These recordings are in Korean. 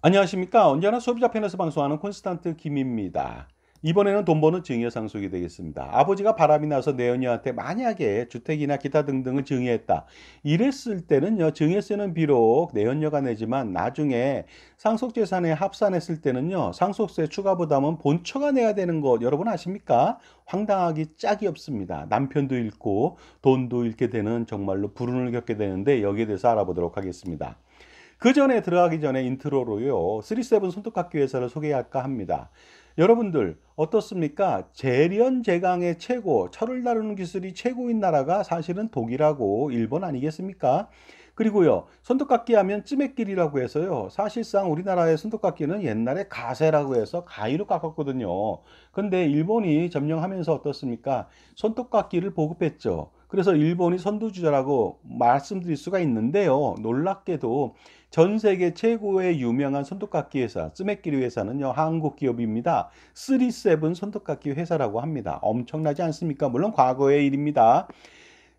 안녕하십니까. 언제나 소비자 편에서 방송하는 콘스탄트 김입니다. 이번에는 돈 버는 증여 상속이 되겠습니다. 아버지가 바람이 나서 내연녀한테 만약에 주택이나 기타 등등을 증여했다. 이랬을 때는요, 증여세는 비록 내연녀가 내지만 나중에 상속재산에 합산했을 때는요, 상속세 추가 부담은 본처가 내야 되는 것 여러분 아십니까? 황당하기 짝이 없습니다. 남편도 잃고 돈도 잃게 되는 정말로 불운을 겪게 되는데 여기에 대해서 알아보도록 하겠습니다. 그 전에 들어가기 전에 인트로로요. 37 손톱깎이 회사를 소개할까 합니다. 여러분들 어떻습니까? 재련제강의 최고, 철을 다루는 기술이 최고인 나라가 사실은 독일하고 일본 아니겠습니까? 그리고요. 손톱깎이 하면 찌매길이라고 해서요. 사실상 우리나라의 손톱깎이는 옛날에 가세라고 해서 가위로 깎았거든요. 근데 일본이 점령하면서 어떻습니까? 손톱깎이를 보급했죠. 그래서 일본이 선두주자라고 말씀드릴 수가 있는데요. 놀랍게도 전 세계 최고의 유명한 손톱깎이 회사, 쯔메끼리 회사는요, 한국 기업입니다. 37 손톱깎이 회사라고 합니다. 엄청나지 않습니까? 물론 과거의 일입니다.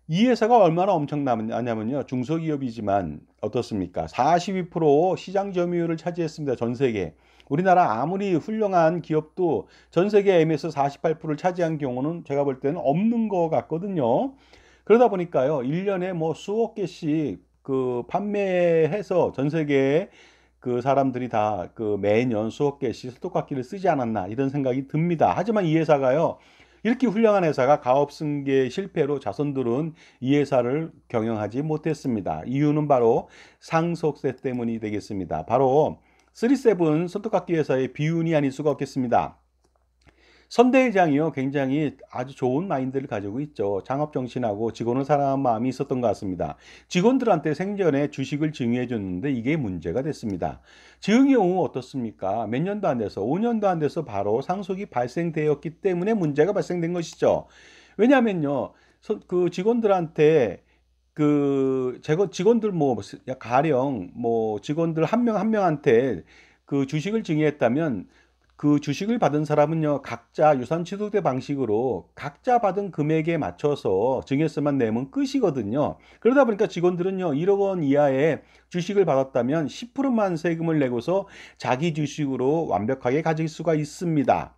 이 회사가 얼마나 엄청나냐면요, 중소기업이지만 어떻습니까? 42% 시장 점유율을 차지했습니다. 전 세계. 우리나라 아무리 훌륭한 기업도 전 세계 M에서 48%를 차지한 경우는 제가 볼 때는 없는 것 같거든요. 그러다 보니까요, 1년에 뭐 수억 개씩 판매해서 전 세계에 그 사람들이 다 매년 수억 개씩 스토카키를 쓰지 않았나 이런 생각이 듭니다. 하지만 이 회사가요, 이렇게 훌륭한 회사가 가업 승계 실패로 자손들은 이 회사를 경영하지 못했습니다. 이유는 바로 상속세 때문이 되겠습니다. 바로 37 손톱깎이 회사의 비운이 아닐 수가 없겠습니다. 선대회장이요, 굉장히 아주 좋은 마인드를 가지고 있죠. 창업 정신하고 직원을 사랑하는 마음이 있었던 것 같습니다. 직원들한테 생전에 주식을 증여해 줬는데 이게 문제가 됐습니다. 증여 후 어떻습니까? 몇 년도 안 돼서 5년도 안 돼서 바로 상속이 발생되었기 때문에 문제가 발생된 것이죠. 왜냐하면요, 그 직원들한테 직원들 뭐 가령 뭐 직원들 한 명 한 명한테 그 주식을 증여했다면 그 주식을 받은 사람은요, 각자 유산 취득세 방식으로 각자 받은 금액에 맞춰서 증여세만 내면 끝이거든요. 그러다 보니까 직원들은요, 1억 원 이하의 주식을 받았다면 10%만 세금을 내고서 자기 주식으로 완벽하게 가질 수가 있습니다.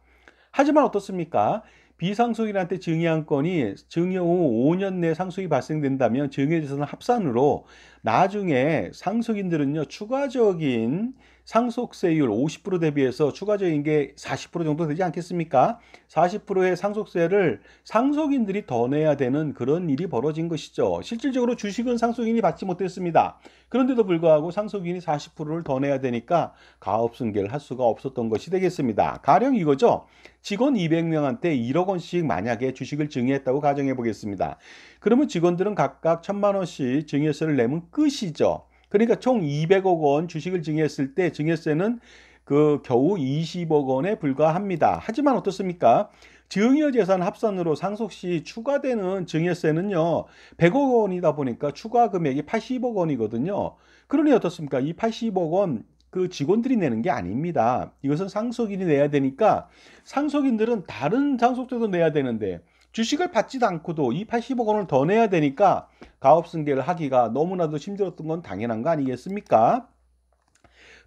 하지만 어떻습니까? 비상속인한테 증여한 건이 증여 후 5년 내 상속이 발생된다면 증여재산 합산으로 나중에 상속인들은요, 추가적인 상속세율 50% 대비해서 추가적인 게 40% 정도 되지 않겠습니까? 40%의 상속세를 상속인들이 더 내야 되는 그런 일이 벌어진 것이죠. 실질적으로 주식은 상속인이 받지 못했습니다. 그런데도 불구하고 상속인이 40%를 더 내야 되니까 가업승계를 할 수가 없었던 것이 되겠습니다. 가령 이거죠. 직원 200명한테 1억 원씩 만약에 주식을 증여했다고 가정해 보겠습니다. 그러면 직원들은 각각 1,000만 원씩 증여세를 내면 끝이죠. 그러니까 총 200억 원 주식을 증여했을 때 증여세는 겨우 20억 원에 불과합니다. 하지만 어떻습니까? 증여재산 합산으로 상속 시 추가되는 증여세는요, 100억 원이다 보니까 추가 금액이 80억 원이거든요. 그러니 어떻습니까? 이 80억 원 직원들이 내는 게 아닙니다. 이것은 상속인이 내야 되니까 상속인들은 다른 상속세도 내야 되는데 주식을 받지도 않고도 이 80억 원을 더 내야 되니까 가업승계를 하기가 너무나도 힘들었던 건 당연한 거 아니겠습니까?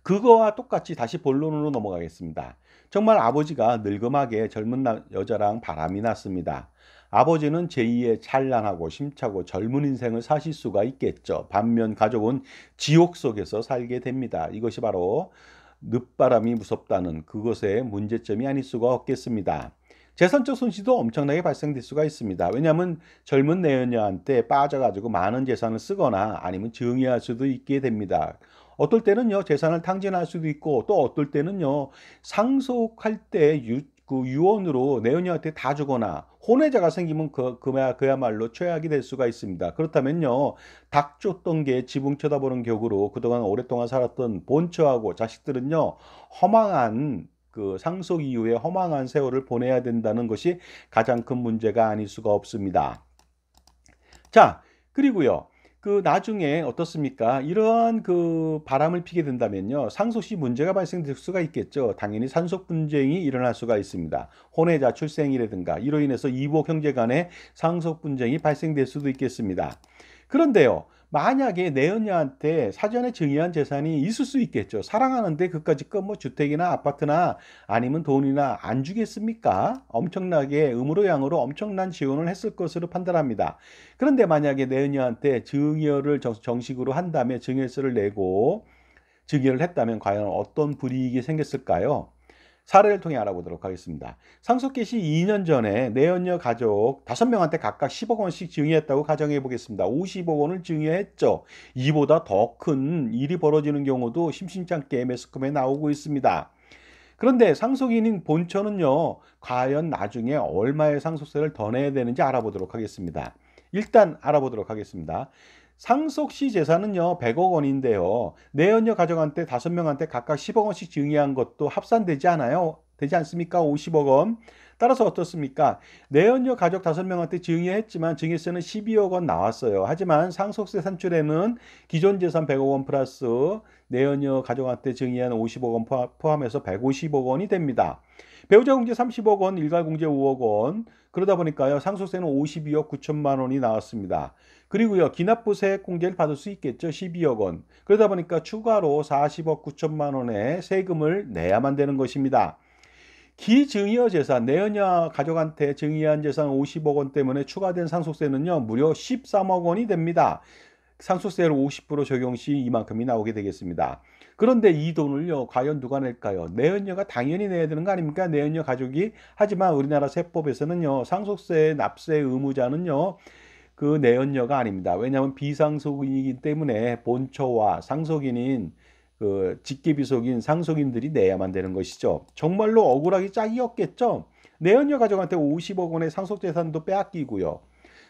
그거와 똑같이 다시 본론으로 넘어가겠습니다. 정말 아버지가 늙음하게 젊은 여자랑 바람이 났습니다. 아버지는 제2의 찬란하고 심차고 젊은 인생을 사실 수가 있겠죠. 반면 가족은 지옥 속에서 살게 됩니다. 이것이 바로 늦바람이 무섭다는 그것의 문제점이 아닐 수가 없겠습니다. 재산적 손실도 엄청나게 발생될 수가 있습니다. 왜냐하면 젊은 내연녀한테 빠져가지고 많은 재산을 쓰거나 아니면 증여할 수도 있게 됩니다. 어떨 때는요, 재산을 탕진할 수도 있고, 또 어떨 때는요, 상속할 때 유언으로 내연녀한테 다 주거나, 혼외자가 생기면 그야말로 최악이 될 수가 있습니다. 그렇다면요, 닭 쫓던 게 지붕 쳐다보는 격으로 그동안 오랫동안 살았던 본처하고 자식들은요, 허망한 상속 이후에 허망한 세월을 보내야 된다는 것이 가장 큰 문제가 아닐 수가 없습니다. 자, 그리고요. 나중에 어떻습니까? 이러한 바람을 피게 된다면요. 상속 시 문제가 발생될 수가 있겠죠. 당연히 산속 분쟁이 일어날 수가 있습니다. 혼외자 출생이라든가 이로 인해서 이복 형제 간의 상속 분쟁이 발생될 수도 있겠습니다. 그런데요. 만약에 내연녀한테 사전에 증여한 재산이 있을 수 있겠죠. 사랑하는데 그까짓 뭐 주택이나 아파트나 아니면 돈이나 안 주겠습니까? 엄청나게 음으로 양으로 엄청난 지원을 했을 것으로 판단합니다. 그런데 만약에 내연녀한테 증여를 정식으로 한 다음에 증여세를 내고 증여를 했다면 과연 어떤 불이익이 생겼을까요? 사례를 통해 알아보도록 하겠습니다. 상속기 시 2년 전에 내연녀 가족 5명한테 각각 10억 원씩 증여했다고 가정해 보겠습니다. 50억 원을 증여했죠. 이보다 더 큰 일이 벌어지는 경우도 심심찮게 매스컴에 나오고 있습니다. 그런데 상속인인 본처는요, 과연 나중에 얼마의 상속세를 더 내야 되는지 알아보도록 하겠습니다. 일단 알아보도록 하겠습니다. 상속시 재산은요, 100억 원인데요. 내연녀 가족한테 5명한테 각각 10억 원씩 증여한 것도 합산되지 않아요? 되지 않습니까? 50억 원. 따라서 어떻습니까? 내연녀 가족 5명한테 증여했지만 증여세는 12억 원 나왔어요. 하지만 상속세 산출에는 기존 재산 100억 원 플러스 내연녀 가족한테 증여한 50억 원 포함해서 150억 원이 됩니다. 배우자 공제 30억 원, 일가 공제 5억 원. 그러다 보니까요, 상속세는 52억 9천만 원이 나왔습니다. 그리고요, 기납부 세액 공제를 받을 수 있겠죠. 12억 원. 그러다 보니까 추가로 40억 9천만 원의 세금을 내야만 되는 것입니다. 기증여 재산, 내연녀 가족한테 증여한 재산 50억 원 때문에 추가된 상속세는요, 무려 13억 원이 됩니다. 상속세를 50% 적용 시 이만큼이 나오게 되겠습니다. 그런데 이 돈을요, 과연 누가 낼까요? 내연녀가 당연히 내야 되는 거 아닙니까? 내연녀 가족이. 하지만 우리나라 세법에서는요, 상속세 납세 의무자는요, 그 내연녀가 아닙니다. 왜냐하면 비상속인이기 때문에 본처와 상속인인 그 직계비속인 상속인들이 내야만 되는 것이죠. 정말로 억울하기 짝이 없겠죠. 내연녀 가족한테 50억 원의 상속재산도 빼앗기고요.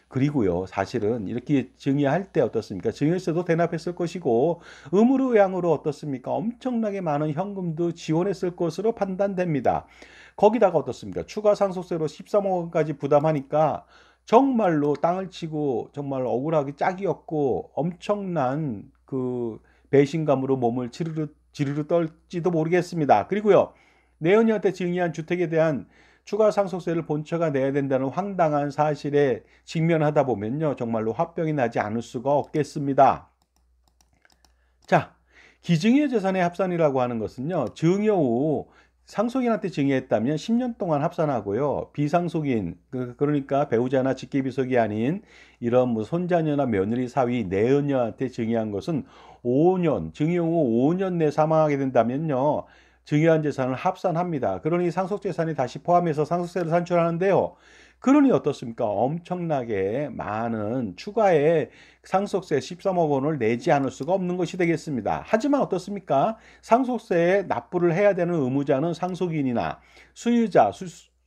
그리고요, 사실은 이렇게 증여할 때 어떻습니까? 증여세도 대납했을 것이고, 음으로 양으로 어떻습니까? 엄청나게 많은 현금도 지원했을 것으로 판단됩니다. 거기다가 어떻습니까? 추가 상속세로 13억 원까지 부담하니까 정말로 땅을 치고 정말 억울하게 짝이 없고 엄청난 그 배신감으로 몸을 지르르 떨지도 모르겠습니다. 그리고요, 내연녀한테 증여한 주택에 대한 추가 상속세를 본처가 내야 된다는 황당한 사실에 직면하다 보면요, 정말로 화병이 나지 않을 수가 없겠습니다. 자, 기증여 재산의 합산이라고 하는 것은요, 증여 후 상속인한테 증여했다면 10년 동안 합산하고요, 비상속인, 그러니까 배우자나 직계비속이 아닌 이런 뭐 손자녀나 며느리 사위, 내연녀한테 증여한 것은 5년, 증여 후 5년 내 사망하게 된다면요, 증여한 재산을 합산합니다. 그러니 상속재산이 다시 포함해서 상속세를 산출하는데요. 그러니 어떻습니까? 엄청나게 많은 추가의 상속세 13억 원을 내지 않을 수가 없는 것이 되겠습니다. 하지만 어떻습니까? 상속세에 납부를 해야 되는 의무자는 상속인이나 수유자,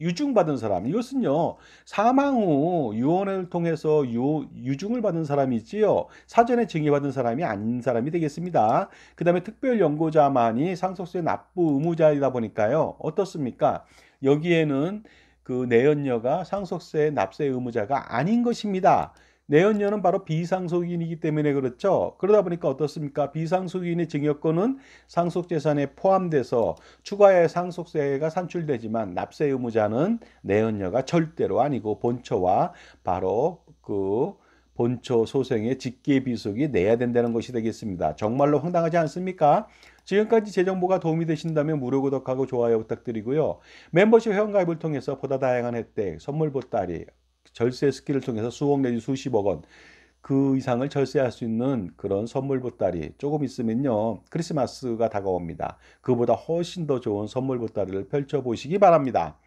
유증받은 사람, 이것은요, 사망 후 유언을 통해서 유증을 받은 사람이지요, 사전에 증여받은 사람이 아닌 사람이 되겠습니다. 그 다음에 특별연고자만이 상속세 납부 의무자이다 보니까요, 어떻습니까? 여기에는 그 내연녀가 상속세 납세 의무자가 아닌 것입니다. 내연녀는 바로 비상속인이기 때문에 그렇죠. 그러다 보니까 어떻습니까? 비상속인의 증여권은 상속재산에 포함돼서 추가의 상속세가 산출되지만 납세 의무자는 내연녀가 절대로 아니고 본처와 바로 그 본처 소생의 직계비속이 내야 된다는 것이 되겠습니다. 정말로 황당하지 않습니까? 지금까지 제 정보가 도움이 되신다면 무료 구독하고 좋아요 부탁드리고요. 멤버십 회원가입을 통해서 보다 다양한 혜택, 선물 보따리, 절세 스킬을 통해서 수억 내지 수십억 원, 그 이상을 절세할 수 있는 그런 선물 보따리, 조금 있으면요, 크리스마스가 다가옵니다. 그보다 훨씬 더 좋은 선물 보따리를 펼쳐보시기 바랍니다.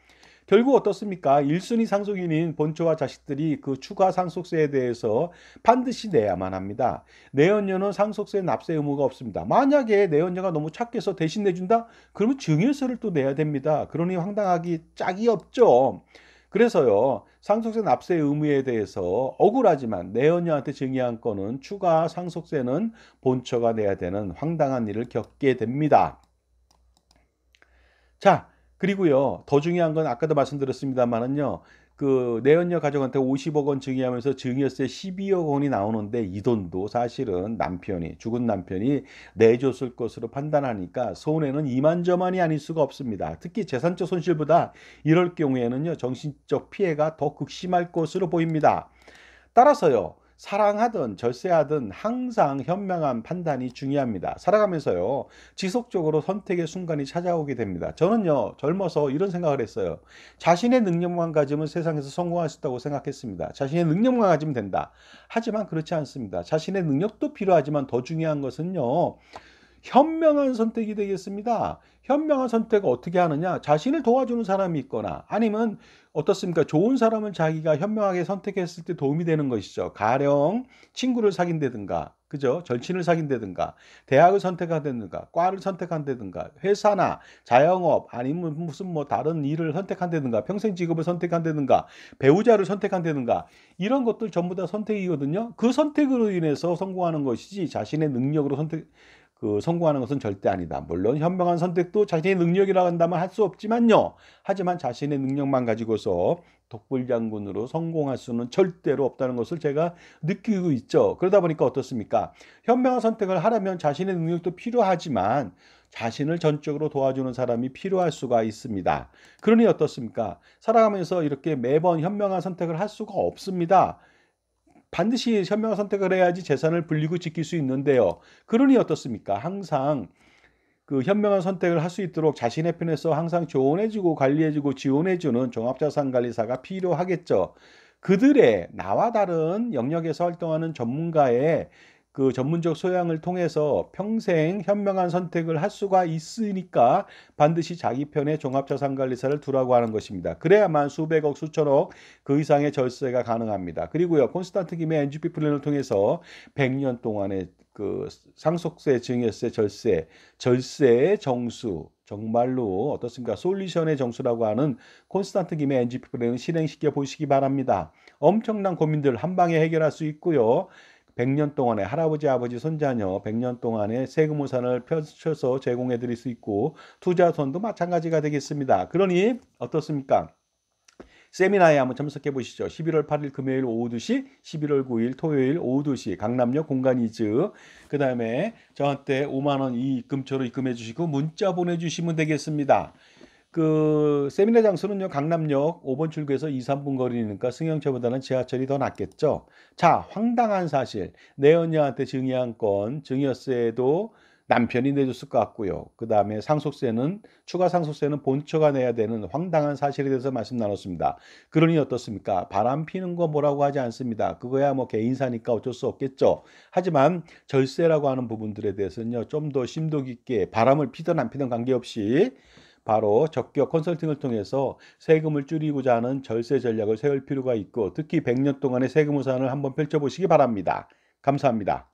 결국 어떻습니까? 1순위 상속인인 본처와 자식들이 그 추가 상속세에 대해서 반드시 내야만 합니다. 내연녀는 상속세 납세 의무가 없습니다. 만약에 내연녀가 너무 착해서 대신 내준다? 그러면 증여세를 또 내야 됩니다. 그러니 황당하기 짝이 없죠. 그래서요, 상속세 납세 의무에 대해서 억울하지만 내연녀한테 증여한 건은 추가 상속세는 본처가 내야 되는 황당한 일을 겪게 됩니다. 자, 그리고요, 더 중요한 건 아까도 말씀드렸습니다만은요, 그 내연녀 가족한테 50억 원 증여하면서 증여세 12억 원이 나오는데 이 돈도 사실은 죽은 남편이 내줬을 것으로 판단하니까 손해는 이만저만이 아닐 수가 없습니다. 특히 재산적 손실보다 이럴 경우에는요, 정신적 피해가 더 극심할 것으로 보입니다. 따라서요, 사랑하든 절세하든 항상 현명한 판단이 중요합니다. 살아가면서요, 지속적으로 선택의 순간이 찾아오게 됩니다. 저는요, 젊어서 이런 생각을 했어요. 자신의 능력만 가지면 세상에서 성공할 수 있다고 생각했습니다. 자신의 능력만 가지면 된다. 하지만 그렇지 않습니다. 자신의 능력도 필요하지만 더 중요한 것은요, 현명한 선택이 되겠습니다. 현명한 선택을 어떻게 하느냐? 자신을 도와주는 사람이 있거나 아니면 어떻습니까? 좋은 사람을 자기가 현명하게 선택했을 때 도움이 되는 것이죠. 가령 친구를 사귄다든가, 그죠? 절친을 사귄다든가, 대학을 선택한다든가, 과를 선택한다든가, 회사나 자영업 아니면 무슨 뭐 다른 일을 선택한다든가, 평생 직업을 선택한다든가, 배우자를 선택한다든가, 이런 것들 전부 다 선택이거든요. 그 선택으로 인해서 성공하는 것이지 자신의 능력으로 성공하는 것은 절대 아니다. 물론 현명한 선택도 자신의 능력이라고 한다면 할 수 없지만요. 하지만 자신의 능력만 가지고서 독불장군으로 성공할 수는 절대로 없다는 것을 제가 느끼고 있죠. 그러다 보니까 어떻습니까? 현명한 선택을 하려면 자신의 능력도 필요하지만 자신을 전적으로 도와주는 사람이 필요할 수가 있습니다. 그러니 어떻습니까? 살아가면서 이렇게 매번 현명한 선택을 할 수가 없습니다. 반드시 현명한 선택을 해야지 재산을 불리고 지킬 수 있는데요. 그러니 어떻습니까? 항상 그 현명한 선택을 할 수 있도록 자신의 편에서 항상 조언해주고 관리해주고 지원해주는 종합자산관리사가 필요하겠죠. 그들의 나와 다른 영역에서 활동하는 전문가의 그 전문적 소양을 통해서 평생 현명한 선택을 할 수가 있으니까 반드시 자기 편에 종합자산관리사를 두라고 하는 것입니다. 그래야만 수백억, 수천억 그 이상의 절세가 가능합니다. 그리고요, 콘스탄트 김의 NGP 플랜을 통해서 100년 동안의 그 상속세, 증여세, 절세의 정수, 정말로 어떻습니까? 솔루션의 정수라고 하는 콘스탄트 김의 NGP 플랜을 실행시켜 보시기 바랍니다. 엄청난 고민들 한 방에 해결할 수 있고요. 100년 동안에 할아버지, 아버지, 손자녀 100년 동안의 세금 우산을 펼쳐서 제공해 드릴 수 있고 투자손도 마찬가지가 되겠습니다. 그러니 어떻습니까? 세미나에 한번 참석해 보시죠. 11월 8일 금요일 오후 2시, 11월 9일 토요일 오후 2시 강남역 공간이즈. 그 다음에 저한테 5만 원 입금처로 입금해 주시고 문자 보내주시면 되겠습니다. 그 세미나 장소는요, 강남역 5번 출구에서 2, 3분 거리니까 승용차보다는 지하철이 더 낫겠죠. 자, 황당한 사실. 내 언니한테 증여한 건 증여세도 남편이 내줬을 것 같고요. 그 다음에 상속세는, 추가 상속세는 본처가 내야 되는 황당한 사실에 대해서 말씀 나눴습니다. 그러니 어떻습니까? 바람 피는 거 뭐라고 하지 않습니다. 그거야 뭐 개인사니까 어쩔 수 없겠죠. 하지만 절세라고 하는 부분들에 대해서는요, 좀 더 심도 깊게 바람을 피든 안 피든 관계없이 바로 적격 컨설팅을 통해서 세금을 줄이고자 하는 절세 전략을 세울 필요가 있고, 특히 100년 동안의 세금 우산을 한번 펼쳐보시기 바랍니다. 감사합니다.